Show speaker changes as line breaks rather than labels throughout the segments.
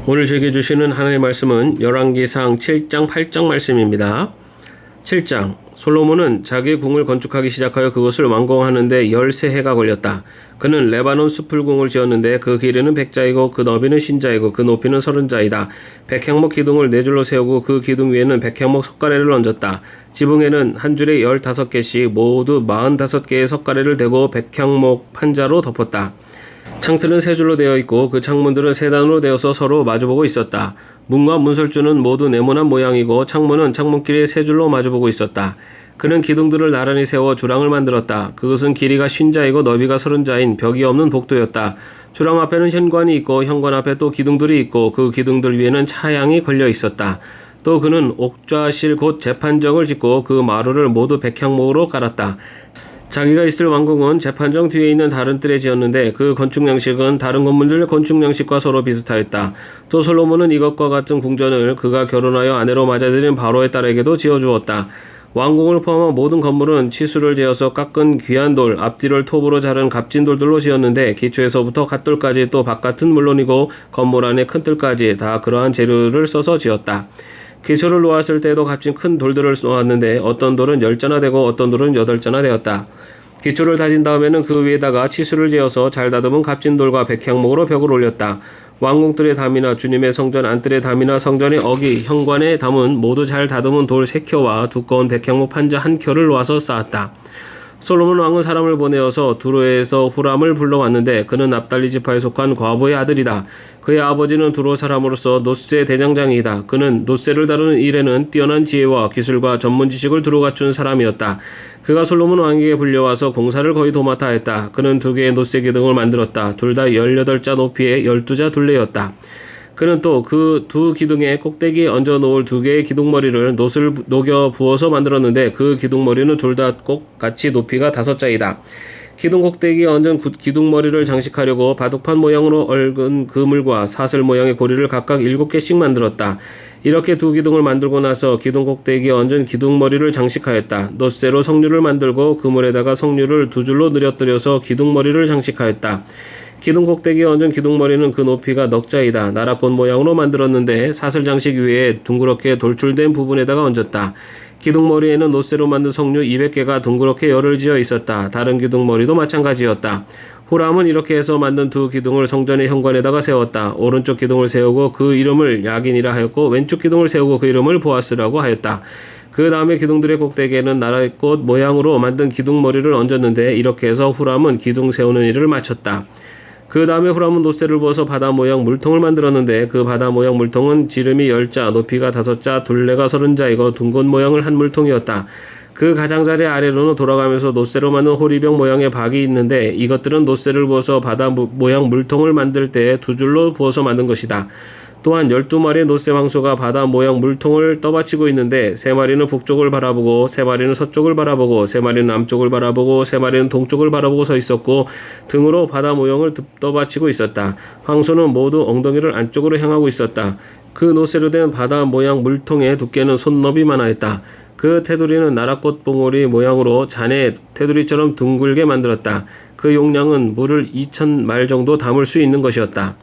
오늘 저에게 주시는 하나님의 말씀은 열왕기상 7장 8장 말씀입니다. 7장 솔로몬은 자기의 궁을 건축하기 시작하여 그것을 완공하는데 13해가 걸렸다. 그는 레바논 수풀궁을 지었는데 그 길이는 100자이고 그 너비는 신자이고 그 높이는 30자이다. 100향목 기둥을 4줄로 세우고 그 기둥 위에는 100향목 석가래를 얹었다. 지붕에는 한 줄에 15개씩 모두 45개의 석가래를 대고 100향목 판자로 덮었다. 창틀은 3줄로 되어 있고 그 창문들은 3단으로 되어서 서로 마주보고 있었다. 문과 문설주는 모두 네모난 모양이고 창문은 창문끼리 3줄로 마주보고 있었다. 그는 기둥들을 나란히 세워 주랑을 만들었다. 그것은 길이가 50자이고 너비가 30자인 벽이 없는 복도였다. 주랑 앞에는 현관이 있고 현관 앞에 또 기둥들이 있고 그 기둥들 위에는 차양이 걸려 있었다. 또 그는 옥좌실 곧 재판정을 짓고 그 마루를 모두 100향목으로 깔았다. 자기가 있을 왕궁은 재판정 뒤에 있는 다른 뜰에 지었는데 그 건축 양식은 다른 건물들 건축 양식과 서로 비슷하였다. 또 솔로몬은 이것과 같은 궁전을 그가 결혼하여 아내로 맞아들인 바로의 딸에게도 지어주었다. 왕궁을 포함한 모든 건물은 치수를 재어서 깎은 귀한 돌, 앞뒤를 톱으로 자른 값진 돌들로 지었는데 기초에서부터 갓돌까지 또 바깥은 물론이고 건물 안의 큰 뜰까지 다 그러한 재료를 써서 지었다. 기초를 놓았을 때에도 값진 큰 돌들을 놓았는데 어떤 돌은 10자나 되고 어떤 돌은 8자나 되었다. 기초를 다진 다음에는 그 위에다가 치수를 재어서 잘 다듬은 값진 돌과 100향목으로 벽을 올렸다. 왕궁뜰의 담이나 주님의 성전 안뜰의 담이나 성전의 어기, 현관에 담은 모두 잘 다듬은 돌 3켜와 두꺼운 100향목 판자 1켜를 놓아서 쌓았다. 솔로몬 왕은 사람을 보내어서 두로에서 후람을 불러왔는데 그는 납달리 지파에 속한 과부의 아들이다. 그의 아버지는 두로 사람으로서 노세 대장장이다. 그는 노세를 다루는 일에는 뛰어난 지혜와 기술과 전문 지식을 두루 갖춘 사람이었다. 그가 솔로몬 왕에게 불려와서 공사를 거의 도맡아 했다. 그는 2개의 노세 기둥을 만들었다. 둘 다 18자 높이의 12자 둘레였다. 그는 또 그 2 기둥의 꼭대기에 얹어 놓을 2개의 기둥머리를 놋을 녹여 부어서 만들었는데 그 기둥머리는 둘 다 꼭 같이 높이가 5자이다. 기둥 꼭대기에 얹은 기둥머리를 장식하려고 바둑판 모양으로 얽은 그물과 사슬 모양의 고리를 각각 7개씩 만들었다. 이렇게 2 기둥을 만들고 나서 기둥 꼭대기에 얹은 기둥머리를 장식하였다. 놋쇠로 석류를 만들고 그물에다가 석류를 2줄로 늘어뜨려서 기둥머리를 장식하였다. 기둥 꼭대기에 얹은 기둥머리는 그 높이가 넉자이다. 나라꽃 모양으로 만들었는데 사슬 장식 위에 둥그렇게 돌출된 부분에다가 얹었다. 기둥머리에는 놋쇠로 만든 석류 200개가 둥그렇게 열을 지어 있었다. 다른 기둥머리도 마찬가지였다. 후람은 이렇게 해서 만든 2 기둥을 성전의 현관에다가 세웠다. 오른쪽 기둥을 세우고 그 이름을 야긴이라 하였고 왼쪽 기둥을 세우고 그 이름을 보아스라고 하였다. 그 다음에 기둥들의 꼭대기에는 나라꽃 모양으로 만든 기둥머리를 얹었는데 이렇게 해서 후람은 기둥 세우는 일을 마쳤다. 그 다음에 후람은 놋쇠를 부어서 바다 모양 물통을 만들었는데 그 바다 모양 물통은 지름이 10자, 높이가 5자, 둘레가 30자이고 둥근 모양을 한 물통이었다. 그 가장자리 아래로는 돌아가면서 놋쇠로 만든 호리병 모양의 박이 있는데 이것들은 놋쇠를 부어서 바다 모양 물통을 만들 때 2줄로 부어서 만든 것이다. 또한 12마리의 놋쇠 황소가 바다 모양 물통을 떠받치고 있는데 3마리는 북쪽을 바라보고 3마리는 서쪽을 바라보고 3마리는 남쪽을 바라보고 3마리는 동쪽을 바라보고 서 있었고 등으로 바다 모양을 떠받치고 있었다. 황소는 모두 엉덩이를 안쪽으로 향하고 있었다. 그 놋쇠로 된 바다 모양 물통의 두께는 손너비만 하였다. 그 테두리는 나라꽃 봉오리 모양으로 잔에 테두리처럼 둥글게 만들었다. 그 용량은 물을 2000말 정도 담을 수 있는 것이었다.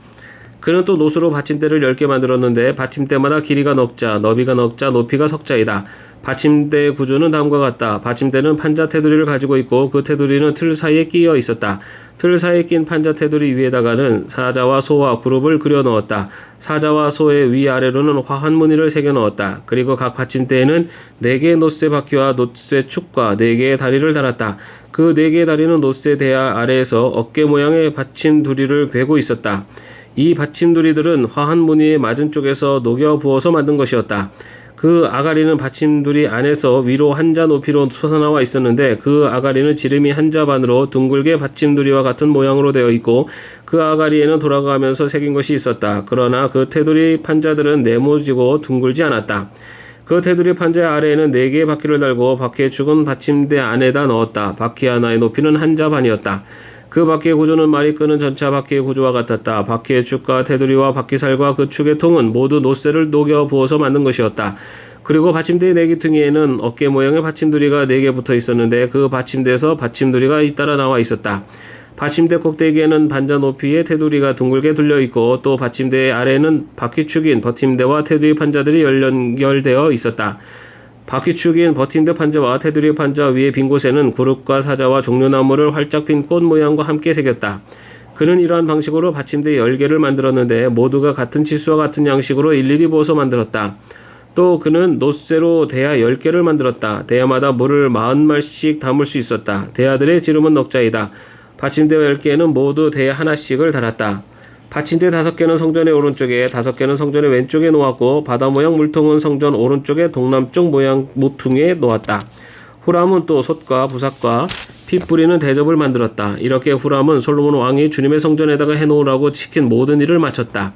그는 또 놋으로 받침대를 10개 만들었는데 받침대마다 길이가 넉자, 너비가 넉자, 높이가 석자이다. 받침대의 구조는 다음과 같다. 받침대는 판자 테두리를 가지고 있고 그 테두리는 틀 사이에 끼어 있었다. 틀 사이에 낀 판자 테두리 위에다가는 사자와 소와 그룹을 그려 넣었다. 사자와 소의 위아래로는 화한 무늬를 새겨 넣었다. 그리고 각 받침대에는 4개의 놋쇠 바퀴와 놋쇠 축과 4개의 다리를 달았다. 그 4개의 다리는 놋쇠 대야 아래에서 어깨 모양의 받침 두리를 베고 있었다. 이 받침두리들은 화한 무늬의 맞은 쪽에서 녹여 부어서 만든 것이었다. 그 아가리는 받침두리 안에서 위로 한자 높이로 솟아나와 있었는데 그 아가리는 지름이 한자 반으로 둥글게 받침두리와 같은 모양으로 되어 있고 그 아가리에는 돌아가면서 새긴 것이 있었다. 그러나 그 테두리 판자들은 네모지고 둥글지 않았다. 그 테두리 판자 아래에는 4개의 바퀴를 달고 바퀴의 축은 받침대 안에다 넣었다. 바퀴 하나의 높이는 한자 반이었다. 그 바퀴의 구조는 말이 끄는 전차 바퀴의 구조와 같았다. 바퀴의 축과 테두리와 바퀴살과 그 축의 통은 모두 놋쇠를 녹여 부어서 만든 것이었다. 그리고 받침대의 4기퉁이에는 어깨 모양의 받침두리가 4개 붙어 있었는데 그 받침대에서 받침두리가 잇따라 나와 있었다. 받침대 꼭대기에는 반자 높이의 테두리가 둥글게 둘려있고 또 받침대 아래에는 바퀴축인 버팀대와 테두리 판자들이 연결되어 있었다. 바퀴축인 버팀대 판자와 테두리 판자 위의 빈 곳에는 구릅과 사자와 종려나무를 활짝 핀 꽃 모양과 함께 새겼다. 그는 이러한 방식으로 받침대 10개를 만들었는데 모두가 같은 치수와 같은 양식으로 일일이 부어서 만들었다. 또 그는 놋쇠로 대야 10개를 만들었다. 대야마다 물을 40말씩 담을 수 있었다. 대야들의 지름은 넉자이다. 받침대 10개에는 모두 대야 하나씩을 달았다. 받침대 5개는 성전의 오른쪽에 5개는 성전의 왼쪽에 놓았고 바다 모양 물통은 성전 오른쪽의 동남쪽 모양 모퉁이에 놓았다. 후람은 또 솥과 부삭과 피 뿌리는 대접을 만들었다. 이렇게 후람은 솔로몬 왕이 주님의 성전에다가 해놓으라고 시킨 모든 일을 마쳤다.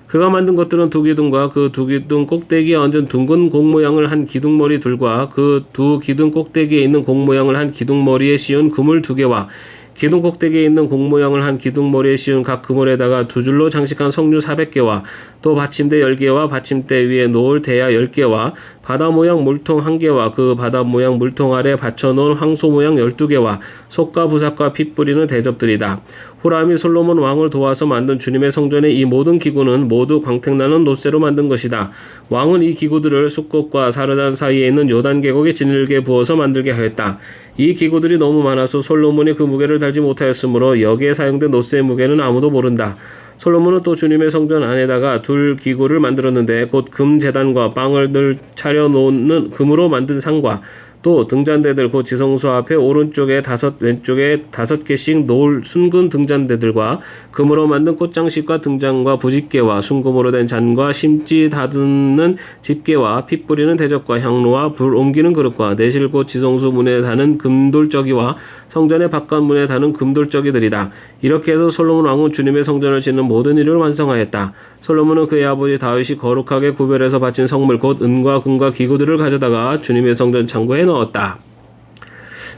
그가 만든 것들은 두 기둥과 그 두 기둥 꼭대기에 얹은 둥근 공 모양을 한 기둥머리 둘과 그 두 기둥 꼭대기에 있는 공 모양을 한 기둥머리에 씌운 그물 2개와 기둥 꼭대기에 있는 공 모양을 한 기둥머리에 씌운 각 그물에다가 2줄로 장식한 석류 400개와 또 받침대 10개와 받침대 위에 놓을 대야 10개와 바다 모양 물통 1개와 그 바다 모양 물통 아래 받쳐놓은 황소 모양 12개와 솥과 부삭과 피 뿌리는 대접들이다. 후람이 솔로몬 왕을 도와서 만든 주님의 성전의 이 모든 기구는 모두 광택나는 놋쇠로 만든 것이다. 왕은 이 기구들을 숫꽃과 사르단 사이에 있는 요단 계곡에 진흙에 부어서 만들게 하였다. 이 기구들이 너무 많아서 솔로몬이 그 무게를 달지 못하였으므로 여기에 사용된 놋쇠의 무게는 아무도 모른다. 솔로몬은 또 주님의 성전 안에다가 둘 기구를 만들었는데 곧 금 제단과 빵을 늘 차려놓는 금으로 만든 상과 또 등잔대들 곧 지성소 앞에 오른쪽에 5 왼쪽에 5개씩 놓을 순금 등잔대들과 금으로 만든 꽃장식과 등잔과 부집게와 순금으로 된 잔과 심지 다듬는 집게와 피 뿌리는 대접과 향로와 불 옮기는 그릇과 내실 곧 지성소 문에 다는 금돌저기와 성전의 바깥 문에 다는 금돌저기들이다. 이렇게 해서 솔로몬 왕은 주님의 성전을 짓는 모든 일을 완성하였다. 솔로몬은 그의 아버지 다윗이 거룩하게 구별해서 바친 성물 곧 은과 금과 기구들을 가져다가 주님의 성전 창고에 넣었다.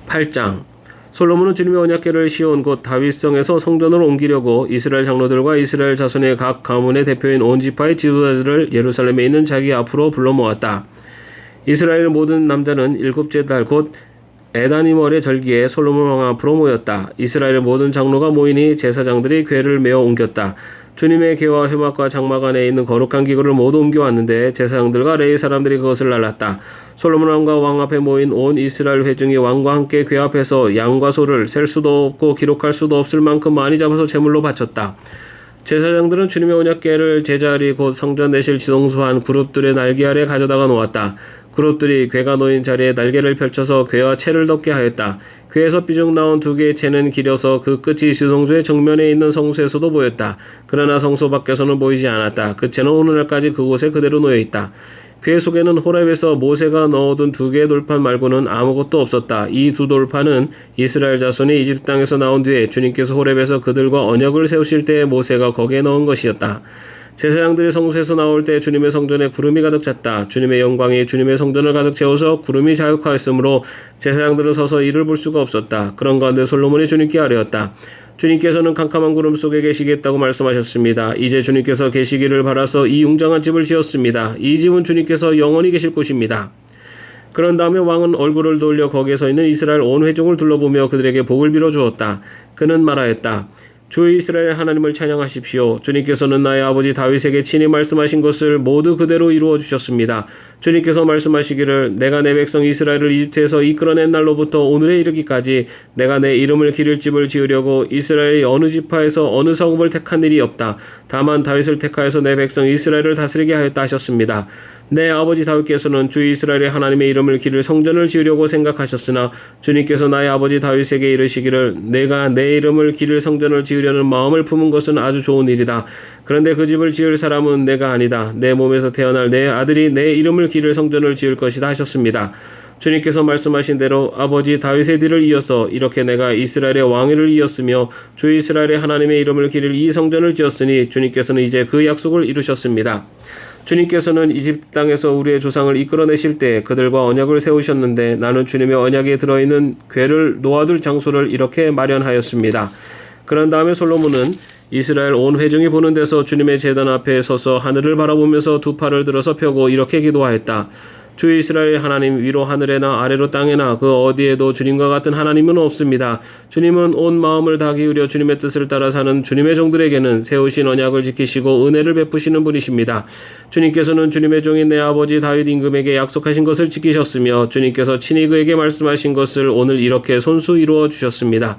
8장 솔로몬은 주님의 언약궤를 시온 곧 다윗성에서 성전으로 옮기려고 이스라엘 장로들과 이스라엘 자손의 각 가문의 대표인 온 지파의 지도자들을 예루살렘에 있는 자기 앞으로 불러 모았다. 이스라엘 모든 남자는 7째 달 곧 에다니멀의 절기에 솔로몬 왕 앞으로 모였다. 이스라엘 모든 장로가 모이니 제사장들이 궤를 메어 옮겼다. 주님의 궤와 회막과 장막 안에 있는 거룩한 기구를 모두 옮겨왔는데 제사장들과 레위 사람들이 그것을 날랐다. 솔로몬 왕과 왕 앞에 모인 온 이스라엘 회중이 왕과 함께 궤 앞에서 양과 소를 셀 수도 없고 기록할 수도 없을 만큼 많이 잡아서 제물로 바쳤다. 제사장들은 주님의 언약궤를 제자리 곧 성전 내실 지성소 한 그룹들의 날개 아래 가져다가 놓았다. 그룹들이 궤가 놓인 자리에 날개를 펼쳐서 궤와 채를 덮게 하였다. 궤에서 삐죽 나온 2개의 채는 길어서 그 끝이 지성소의 정면에 있는 성소에서도 보였다. 그러나 성소 밖에서는 보이지 않았다. 그 채는 오늘날까지 그곳에 그대로 놓여있다. 궤 속에는 호렙에서 모세가 넣어둔 2개의 돌판 말고는 아무것도 없었다. 이 2 돌판은 이스라엘 자손이 이집트 땅에서 나온 뒤에 주님께서 호렙에서 그들과 언약을 세우실 때에 모세가 거기에 넣은 것이었다. 제사장들이 성소에서 나올 때 주님의 성전에 구름이 가득 찼다. 주님의 영광이 주님의 성전을 가득 채워서 구름이 자욱하였으므로 제사장들은 서서 이를 볼 수가 없었다. 그런 가운데 솔로몬이 주님께 아뢰었다. 주님께서는 캄캄한 구름 속에 계시겠다고 말씀하셨습니다. 이제 주님께서 계시기를 바라서 이 웅장한 집을 지었습니다. 이 집은 주님께서 영원히 계실 곳입니다. 그런 다음에 왕은 얼굴을 돌려 거기에 서 있는 이스라엘 온 회중을 둘러보며 그들에게 복을 빌어 주었다. 그는 말하였다. 주 이스라엘 하나님을 찬양하십시오. 주님께서는 나의 아버지 다윗에게 친히 말씀하신 것을 모두 그대로 이루어 주셨습니다. 주님께서 말씀하시기를 내가 내 백성 이스라엘을 이집트에서 이끌어낸 날로부터 오늘에 이르기까지 내가 내 이름을 기릴 집을 지으려고 이스라엘의 어느 지파에서 어느 성읍을 택한 일이 없다. 다만 다윗을 택하여서 내 백성 이스라엘을 다스리게 하였다 하셨습니다. 내 아버지 다윗께서는 주 이스라엘의 하나님의 이름을 기를 성전을 지으려고 생각하셨으나 주님께서 나의 아버지 다윗에게 이르시기를 내가 내 이름을 기를 성전을 지으려는 마음을 품은 것은 아주 좋은 일이다. 그런데 그 집을 지을 사람은 내가 아니다. 내 몸에서 태어날 내 아들이 내 이름을 기를 성전을 지을 것이다 하셨습니다. 주님께서 말씀하신 대로 아버지 다윗의 뒤를 이어서 이렇게 내가 이스라엘의 왕위를 이었으며 주 이스라엘의 하나님의 이름을 기릴 이 성전을 지었으니 주님께서는 이제 그 약속을 이루셨습니다. 주님께서는 이집트 땅에서 우리의 조상을 이끌어내실 때 그들과 언약을 세우셨는데 나는 주님의 언약에 들어있는 궤를 놓아둘 장소를 이렇게 마련하였습니다. 그런 다음에 솔로몬은 이스라엘 온 회중이 보는 데서 주님의 제단 앞에 서서 하늘을 바라보면서 2 팔을 들어서 펴고 이렇게 기도하였다. 주 이스라엘 하나님, 위로 하늘에나 아래로 땅에나 그 어디에도 주님과 같은 하나님은 없습니다. 주님은 온 마음을 다 기울여 주님의 뜻을 따라 사는 주님의 종들에게는 세우신 언약을 지키시고 은혜를 베푸시는 분이십니다. 주님께서는 주님의 종인 내 아버지 다윗 임금에게 약속하신 것을 지키셨으며 주님께서 친히 그에게 말씀하신 것을 오늘 이렇게 손수 이루어 주셨습니다.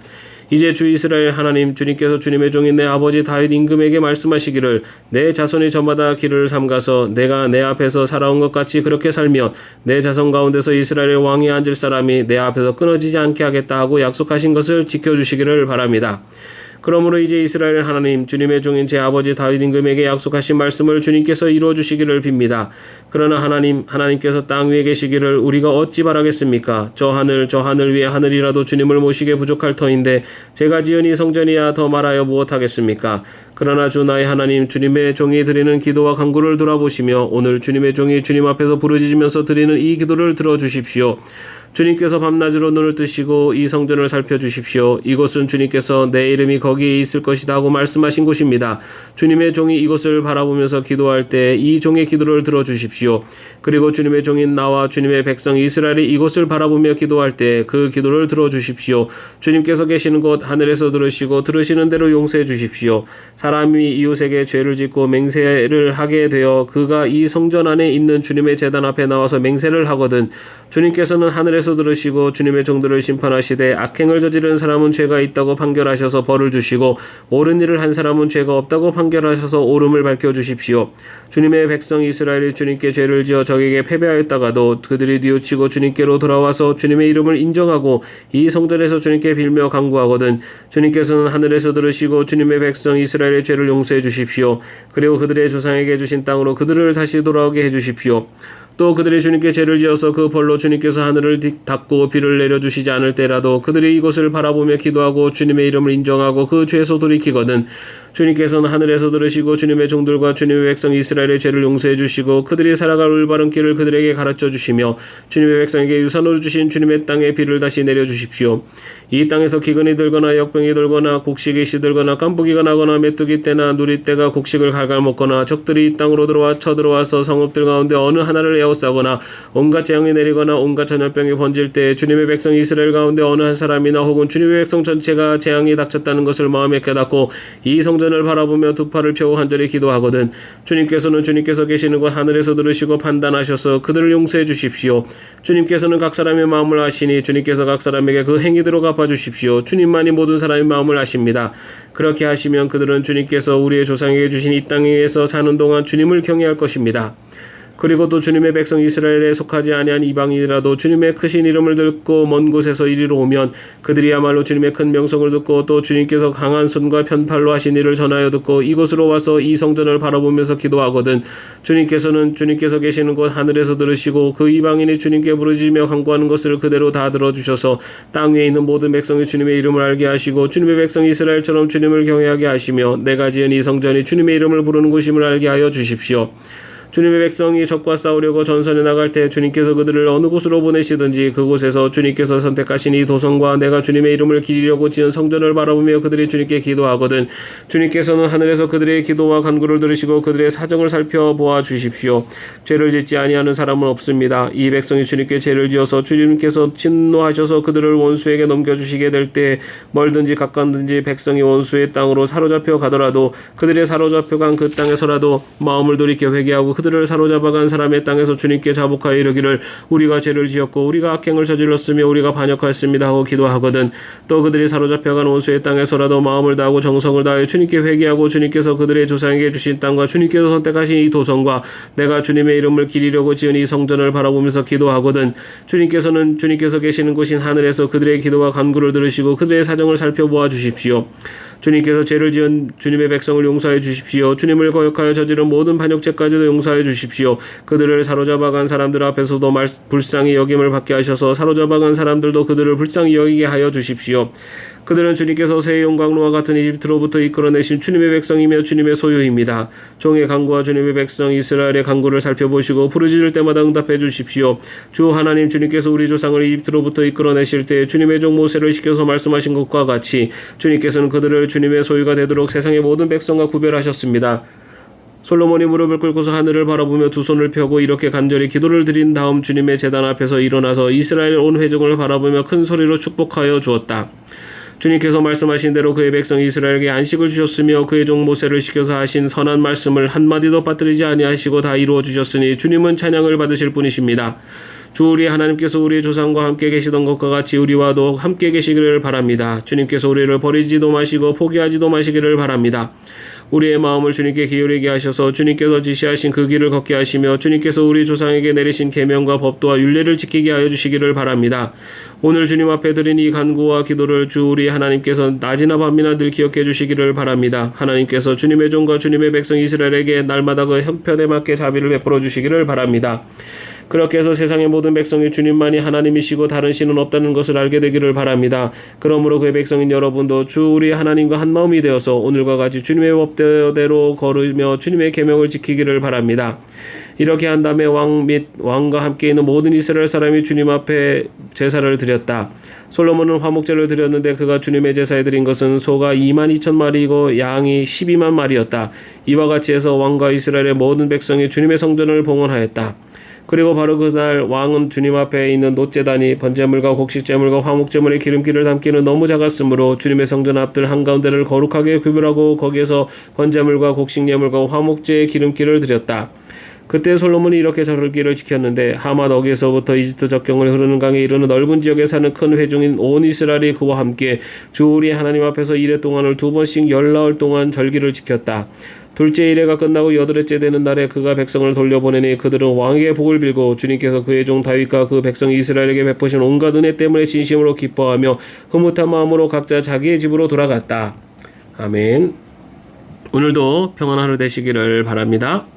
이제 주 이스라엘 하나님, 주님께서 주님의 종인 내 아버지 다윗 임금에게 말씀하시기를 내 자손이 저마다 길을 삼가서 내가 내 앞에서 살아온 것 같이 그렇게 살며 내 자손 가운데서 이스라엘의 왕이 앉을 사람이 내 앞에서 끊어지지 않게 하겠다 하고 약속하신 것을 지켜주시기를 바랍니다. 그러므로 이제 이스라엘 하나님, 주님의 종인 제 아버지 다윗 임금에게 약속하신 말씀을 주님께서 이루어 주시기를 빕니다. 그러나 하나님께서 땅 위에 계시기를 우리가 어찌 바라겠습니까? 저 하늘 위에 하늘이라도 주님을 모시게 부족할 터인데 제가 지은 이 성전이야 더 말하여 무엇하겠습니까? 그러나 주 나의 하나님, 주님의 종이 드리는 기도와 간구를 돌아보시며 오늘 주님의 종이 주님 앞에서 부르짖으면서 드리는 이 기도를 들어주십시오. 주님께서 밤낮으로 눈을 뜨시고 이 성전을 살펴주십시오. 이곳은 주님께서 내 이름이 거기에 있을 것이다 하고 말씀하신 곳입니다. 주님의 종이 이곳을 바라보면서 기도할 때 이 종의 기도를 들어주십시오. 그리고 주님의 종인 나와 주님의 백성 이스라엘이 이곳을 바라보며 기도할 때 그 기도를 들어주십시오. 주님께서 계시는 곳 하늘에서 들으시고 들으시는 대로 용서해 주십시오. 사람이 이웃에게 죄를 짓고 맹세를 하게 되어 그가 이 성전 안에 있는 주님의 제단 앞에 나와서 맹세를 하거든 주님께서는 하늘에서 들으시고 주님의 종들을 심판하시되 악행을 저지른 사람은 죄가 있다고 판결하셔서 벌을 주시고 옳은 일을 한 사람은 죄가 없다고 판결하셔서 옳음을 밝혀주십시오. 주님의 백성 이스라엘이 주님께 죄를 지어 적에게 패배하였다가도 그들이 뉘우치고 주님께로 돌아와서 주님의 이름을 인정하고 이 성전에서 주님께 빌며 간구하거든 주님께서는 하늘에서 들으시고 주님의 백성 이스라엘의 죄를 용서해 주십시오. 그리고 그들의 조상에게 주신 땅으로 그들을 다시 돌아오게 해주십시오. 또 그들이 주님께 죄를 지어서 그 벌로 주님께서 하늘을 닫고 비를 내려주시지 않을 때라도 그들이 이곳을 바라보며 기도하고 주님의 이름을 인정하고 그 죄에서 돌이키거든 주님께서는 하늘에서 들으시고 주님의 종들과 주님의 백성 이스라엘의 죄를 용서해 주시고 그들이 살아갈 올바른 길을 그들에게 가르쳐 주시며 주님의 백성에게 유산으로 주신 주님의 땅에 비를 다시 내려주십시오. 이 땅에서 기근이 들거나 역병이 들거나 곡식이 시들거나 깐부기가 나거나 메뚜기 때나 누리 때가 곡식을 갉아먹거나 적들이 이 땅으로 쳐들어와서 성읍들 가운데 어느 하나를 에워싸거나 온갖 재앙이 내리거나 온갖 전염병이 번질 때 주님의 백성 이스라엘 가운데 어느 한 사람이나 혹은 주님의 백성 전체가 재앙이 닥쳤다는 것을 마음에 깨닫고 이 성전을 바라보며 두 팔을 펴고 간절히 기도하거든 주님께서는 주님께서 계시는 곳 하늘에서 들으시고 판단하셔서 그들을 용서해 주십시오. 주님께서는 각 사람의 마음을 아시니 주님께서 각 사람에게 그 행위대로 갚아주십시오. 주님만이 모든 사람의 마음을 아십니다. 그렇게 하시면 그들은 주님께서 우리의 조상에게 주신 이 땅에서 사는 동안 주님을 경외할 것입니다. 그리고 또 주님의 백성 이스라엘에 속하지 아니한 이방인이라도 주님의 크신 이름을 듣고 먼 곳에서 이리로 오면 그들이야말로 주님의 큰 명성을 듣고 또 주님께서 강한 손과 편팔로 하신 일을 전하여 듣고 이곳으로 와서 이 성전을 바라보면서 기도하거든 주님께서는 주님께서 계시는 곳 하늘에서 들으시고 그 이방인이 주님께 부르짖으며 간구하는 것을 그대로 다 들어주셔서 땅 위에 있는 모든 백성이 주님의 이름을 알게 하시고 주님의 백성 이스라엘처럼 주님을 경외하게 하시며 내가 지은 이 성전이 주님의 이름을 부르는 곳임을 알게 하여 주십시오. 주님의 백성이 적과 싸우려고 전선에 나갈 때 주님께서 그들을 어느 곳으로 보내시든지 그곳에서 주님께서 선택하신 이 도성과 내가 주님의 이름을 기리려고 지은 성전을 바라보며 그들이 주님께 기도하거든 주님께서는 하늘에서 그들의 기도와 간구를 들으시고 그들의 사정을 살펴보아 주십시오. 죄를 짓지 아니하는 사람은 없습니다. 이 백성이 주님께 죄를 지어서 주님께서 진노하셔서 그들을 원수에게 넘겨주시게 될 때 멀든지 가까운든지 백성이 원수의 땅으로 사로잡혀 가더라도 그들의 사로잡혀간 그 땅에서라도 마음을 돌이켜 회개하고 그들을 사로잡아간 사람의 땅에서 주님께 자복하여 이르기를 우리가 죄를 지었고 우리가 악행을 저질렀으며 우리가 반역하였습니다 하고 기도하거든 또 그들이 사로잡혀간 원수의 땅에서라도 마음을 다하고 정성을 다하여 주님께 회개하고 주님께서 그들의 조상에게 주신 땅과 주님께서 선택하신 이 도성과 내가 주님의 이름을 기리려고 지은 이 성전을 바라보면서 기도하거든 주님께서는 주님께서 계시는 곳인 하늘에서 그들의 기도와 간구를 들으시고 그들의 사정을 살펴보아 주십시오. 주님께서 죄를 지은 주님의 백성을 용서해 주십시오. 주님을 거역하여 저지른 모든 반역죄까지도 용서해 주십시오. 그들을 사로잡아간 사람들 앞에서도 불쌍히 여김을 받게 하셔서 사로잡아간 사람들도 그들을 불쌍히 여기게 하여 주십시오. 그들은 주님께서 새 영광로와 같은 이집트로부터 이끌어내신 주님의 백성이며 주님의 소유입니다. 종의 간구와 주님의 백성 이스라엘의 간구를 살펴보시고 부르짖을 때마다 응답해 주십시오. 주 하나님 주님께서 우리 조상을 이집트로부터 이끌어내실 때 주님의 종 모세를 시켜서 말씀하신 것과 같이 주님께서는 그들을 주님의 소유가 되도록 세상의 모든 백성과 구별하셨습니다. 솔로몬이 무릎을 꿇고서 하늘을 바라보며 두 손을 펴고 이렇게 간절히 기도를 드린 다음 주님의 제단 앞에서 일어나서 이스라엘 온 회중을 바라보며 큰 소리로 축복하여 주었다. 주님께서 말씀하신 대로 그의 백성 이스라엘에게 안식을 주셨으며 그의 종 모세를 시켜서 하신 선한 말씀을 한마디도 빠뜨리지 아니하시고 다 이루어 주셨으니 주님은 찬양을 받으실 분이십니다. 주 우리 하나님께서 우리의 조상과 함께 계시던 것과 같이 우리와도 함께 계시기를 바랍니다. 주님께서 우리를 버리지도 마시고 포기하지도 마시기를 바랍니다. 우리의 마음을 주님께 기울이게 하셔서 주님께서 지시하신 그 길을 걷게 하시며 주님께서 우리 조상에게 내리신 계명과 법도와 율례를 지키게 하여 주시기를 바랍니다. 오늘 주님 앞에 드린 이 간구와 기도를 주 우리 하나님께서 낮이나 밤이나 늘 기억해 주시기를 바랍니다. 하나님께서 주님의 종과 주님의 백성 이스라엘에게 날마다 그 형편에 맞게 자비를 베풀어 주시기를 바랍니다. 그렇게 해서 세상의 모든 백성이 주님만이 하나님이시고 다른 신은 없다는 것을 알게 되기를 바랍니다. 그러므로 그의 백성인 여러분도 주 우리 하나님과 한 마음이 되어서 오늘과 같이 주님의 법대로 걸으며 주님의 계명을 지키기를 바랍니다. 이렇게 한 다음에 왕 및 왕과 함께 있는 모든 이스라엘 사람이 주님 앞에 제사를 드렸다. 솔로몬은 화목제를 드렸는데 그가 주님의 제사에 드린 것은 소가 22,000마리이고 양이 12만 마리였다. 이와 같이 해서 왕과 이스라엘의 모든 백성이 주님의 성전을 봉헌하였다. 그리고 바로 그날 왕은 주님 앞에 있는 놋제단이 번제물과 곡식제물과 화목제물의 기름기를 담기는 너무 작았으므로 주님의 성전 앞들 한가운데를 거룩하게 구별하고 거기에서 번제물과 곡식예물과 화목제의 기름기를 드렸다. 그때 솔로몬이 이렇게 절기를 지켰는데 하맛 어기에서부터 이집트 적경을 흐르는 강에 이르는 넓은 지역에 사는 큰 회중인 온 이스라엘이 그와 함께 주 우리 하나님 앞에서 이레 동안을 2번씩 10나흘 동안 절기를 지켰다. 둘째 이레가 끝나고 여덟째 되는 날에 그가 백성을 돌려보내니 그들은 왕에게 복을 빌고 주님께서 그의 종 다윗과 그 백성 이스라엘에게 베푸신 온갖 은혜 때문에 진심으로 기뻐하며 흐뭇한 마음으로 각자 자기의 집으로 돌아갔다. 아멘. 오늘도 평안한 하루 되시기를 바랍니다.